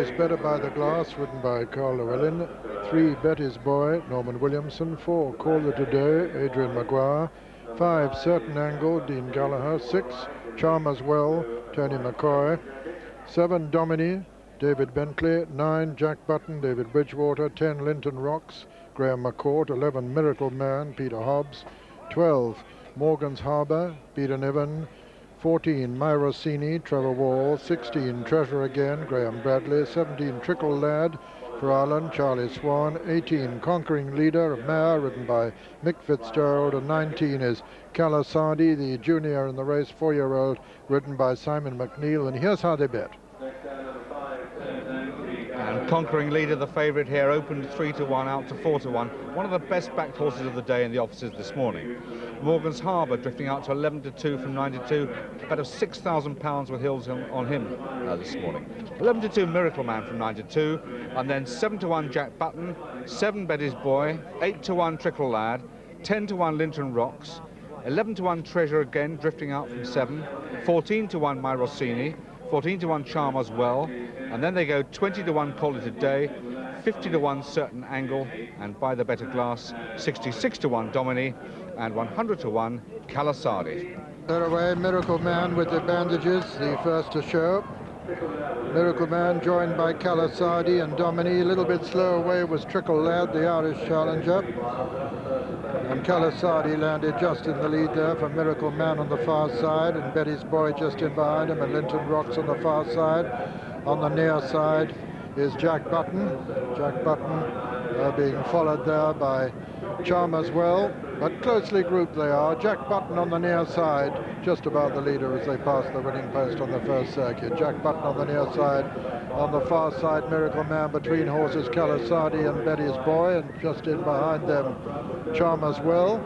is Better by the Glass, written by Carl Llewellyn. 3, Betty's Boy, Norman Williamson. 4, Call It a Day, Adrian Maguire. 5, Certain Angle, Dean Gallagher. 6, Charmer's Well, Tony McCoy. 7, Domini, David Bentley. 9, Jack Button, David Bridgewater. 10, Linton Rocks, Graham McCourt. 11, Miracle Man, Peter Hobbs. 12, Morgan's Harbour, Peter Niven. 14, My Rossini, Trevor Wall. 16, Treasure Again, Graham Bradley. 17, Trickle Lad for Ireland, Charlie Swan. 18, Conquering Leader, Mare, written by Mick Fitzgerald. And 19 is Calasardi, the junior in the race, 4-year-old, written by Simon McNeil. And here's how they bet. And Conquering Leader, the favourite here, opened 3-1 out to 4-1. One of the best backed horses of the day in the offices this morning. Morgan's Harbour drifting out to 11-2 from 9-2. A bet of £6,000 with Hills on him this morning. 11-2 Miracle Man from 9-2. And then 7-1 Jack Button, 7 Betty's Boy, 8-1 Trickle Lad, 10-1 Linton Rocks, 11-1 Treasure Again drifting out from 7, 14-1 My Rossini, 14-1 Charmer's Well, and then they go 20-1 Call It a Day, 50-1 Certain Angle, and By the Better Glass, 66-1 Domini, and 100-1 Calasardi. They're away, Miracle Man with the bandages, the first to show. Miracle Man joined by Calasardi and Domini. A little bit slow away was Trickle Lad, the Irish challenger. And Calasardi landed just in the lead there for Miracle Man on the far side, and Betty's Boy just in behind him, and Linton Rocks on the far side. On the near side is Jack Button. Jack Button being followed there by Charmer's Well, but closely grouped they are. Jack Button on the near side, just about the leader as they pass the winning post on the first circuit. Jack Button on the near side. On the far side, Miracle Man between horses Calasardi and Betty's Boy, and just in behind them, Charmer's Well,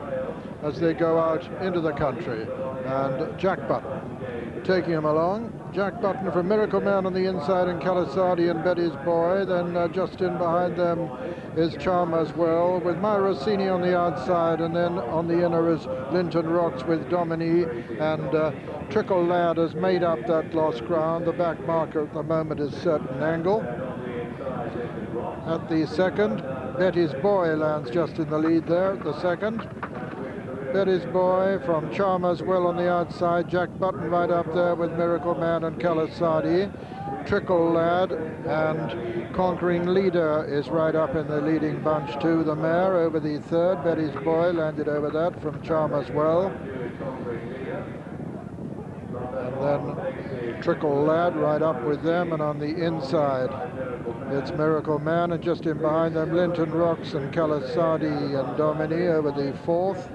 as they go out into the country. And Jack Button taking him along. Jack Button from Miracle Man on the inside, and Calasardi and Betty's Boy. Then just in behind them is Charmer's Well, with My Rossini on the outside, and then on the inner is Linton Rocks with Domini, and Trickle Lad has made up that lost ground. The back marker at the moment is Certain Angle. At the second, Betty's Boy lands just in the lead there at the second. Betty's Boy from Charmer's Well on the outside. Jack Button right up there with Miracle Man and Calasardi. Trickle Lad and Conquering Leader is right up in the leading bunch too. The mare over the third. Betty's Boy landed over that from Charmer's Well. And then Trickle Lad right up with them, and on the inside it's Miracle Man, and just in behind them Linton Rocks and Calasardi and Domini over the fourth.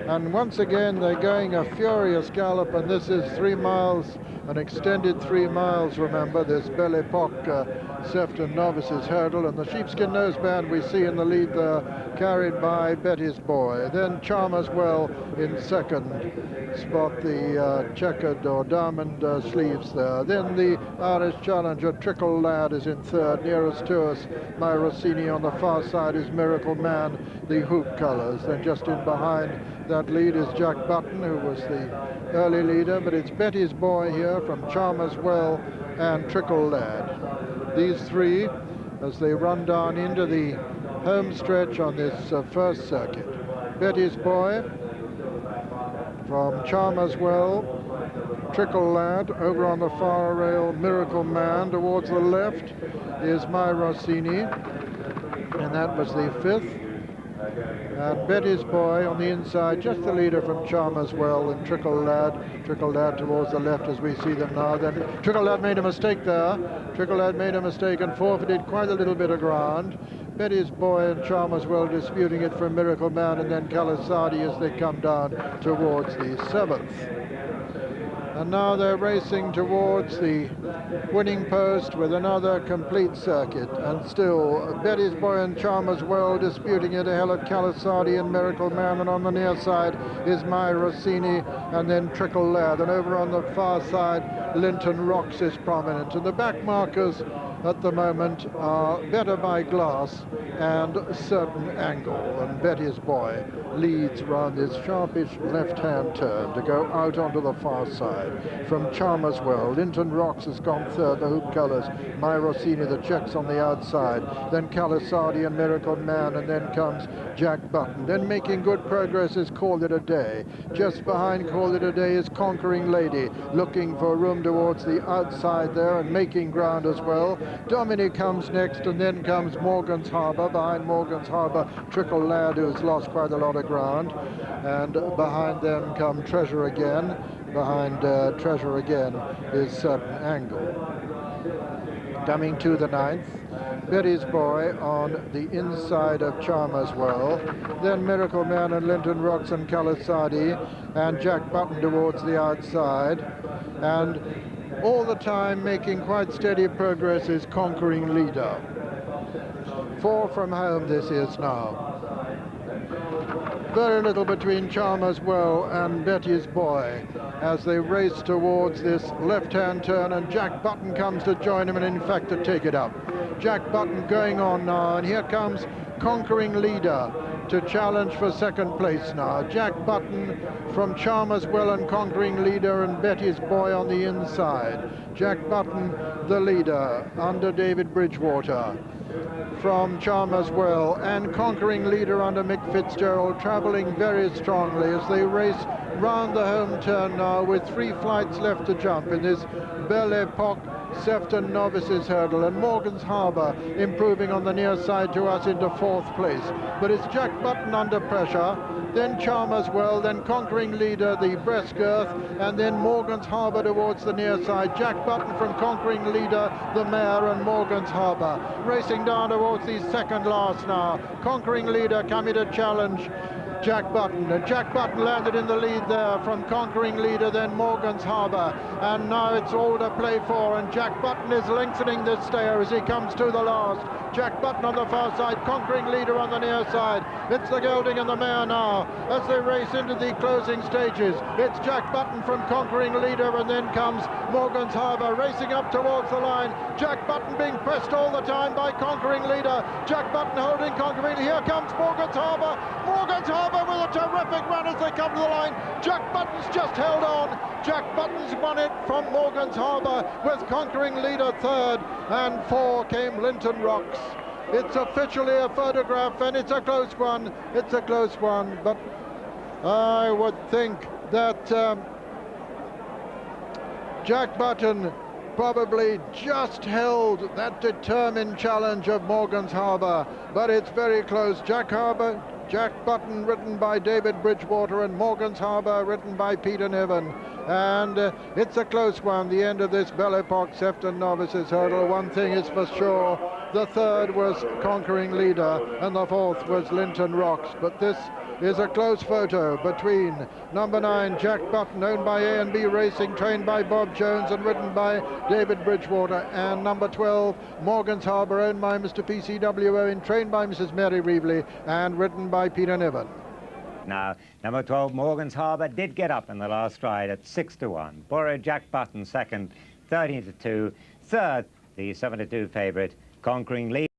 And once again they're going a furious gallop, and this is 3 miles, an extended 3 miles, remember, this Belle Epoque Sefton Novices hurdle, and the sheepskin noseband we see in the lead there, carried by Betty's Boy. Then Charmer's Well in second, spot the checkered or diamond sleeves there. Then the Irish challenger Trickle Lad is in third. Nearest to us, My Rossini. On the far side is Miracle Man, the hoop colours. Then just in behind that lead is Jack Button, who was the early leader, but it's Betty's Boy here from Charmer's Well and Trickle Lad. These three, as they run down into the home stretch on this first circuit. Betty's Boy from Charmer's Well, Trickle Lad over on the far rail, Miracle Man. Towards the left is My Rossini, and that was the fifth. And Betty's Boy on the inside, just the leader from Charmer's Well, and Trickle Lad towards the left as we see them now. Then Trickle Lad made a mistake there. Trickle Lad made a mistake and forfeited quite a little bit of ground. Betty's Boy and Charmer's Well disputing it from Miracle Man, and then Calasardi as they come down towards the seventh. And now they're racing towards the winning post with another complete circuit. And still, Betty's Boy and Charmer's Well disputing it ahead of Calasardi and Miracle Man. And on the near side is My Rossini, and then Trickle Lad. And over on the far side, Linton Rocks is prominent. And the back markers at the moment are Better by Glass and Certain Angle, and Betty's Boy leads round this sharpish left-hand turn to go out onto the far side. From Chalmers Well, Linton Rocks has gone third, the hoop colours, My Rossini, the Czechs on the outside, then Calisardi and Miracle Man, and then comes Jack Button. Then making good progress is Call It a Day. Just behind Call It a Day is Conquering Lady, looking for room towards the outside there and making ground as well. Dominic comes next, and then comes Morgan's Harbour. Behind Morgan's Harbour, Trickle Lad, who's lost quite a lot of ground, and behind them come Treasure Again. Behind Treasure Again is Certain Angle. Coming to the ninth, Betty's Boy on the inside of Chalmers Well, then Miracle Man and Linton Rocks and Calisardi, and Jack Button towards the outside, and all the time making quite steady progress is Conquering Leader. 4 from home this is now. Very little between Chalmers Well and Betty's Boy as they race towards this left-hand turn, and Jack Button comes to join him and in fact to take it up. Jack Button going on now, and here comes Conquering Leader to challenge for second place now. Jack Button from Chalmers Well and Conquering Leader, and Betty's Boy on the inside. Jack Button the leader under David Bridgewater from Chalmers Well, and Conquering Leader under Mick Fitzgerald travelling very strongly as they race round the home turn now with 3 flights left to jump in this Belle Epoque Sefton Novices hurdle, and Morgan's Harbour improving on the near side to us into 4th place. But it's Jack Button under pressure, then Chalmers Well, then Conquering Leader, the breast girth, and then Morgan's Harbour towards the near side. Jack Button from Conquering Leader, the mare, and Morgan's Harbour racing down towards the second last now. Conquering Leader coming to challenge Jack Button, and Jack Button landed in the lead there from Conquering Leader, then Morgan's Harbour, and now it's all to play for, and Jack Button is lengthening the stair as he comes to the last. Jack Button on the far side, Conquering Leader on the near side. It's the gelding and the mare now as they race into the closing stages. It's Jack Button from Conquering Leader, and then comes Morgan's Harbour racing up towards the line. Jack Button being pressed all the time by Conquering Leader. Jack Button holding Conquering Leader. Here comes Morgan's Harbour. Morgan's Harbour with a terrific run as they come to the line. Jack Button's just held on. Jack Button's won it from Morgan's Harbour with Conquering Leader third, and 4 came Linton Rocks. It's officially a photograph, and it's a close one. It's a close one, but I would think that Jack Button probably just held that determined challenge of Morgan's Harbour, but it's very close. Jack Button ridden by David Bridgewater, and Morgan's Harbour ridden by Peter Niven. And it's a close one, the end of this Belle Epoque Sefton Novices hurdle. One thing is for sure, the third was Conquering Leader and the 4th was Linton Rocks. But this is a close photo between number 9 Jack Button, owned by A&B Racing, trained by Bob Jones and ridden by David Bridgewater, and number 12 Morgan's Harbour, owned by Mr. PCW Owen, trained by Mrs. Mary Reveley and ridden by Peter Niven. Now, number 12 Morgan's Harbour did get up in the last ride at 6-1. Borough Jack Button second, 13-2. Third, the 7-2 favourite Conquering Leader.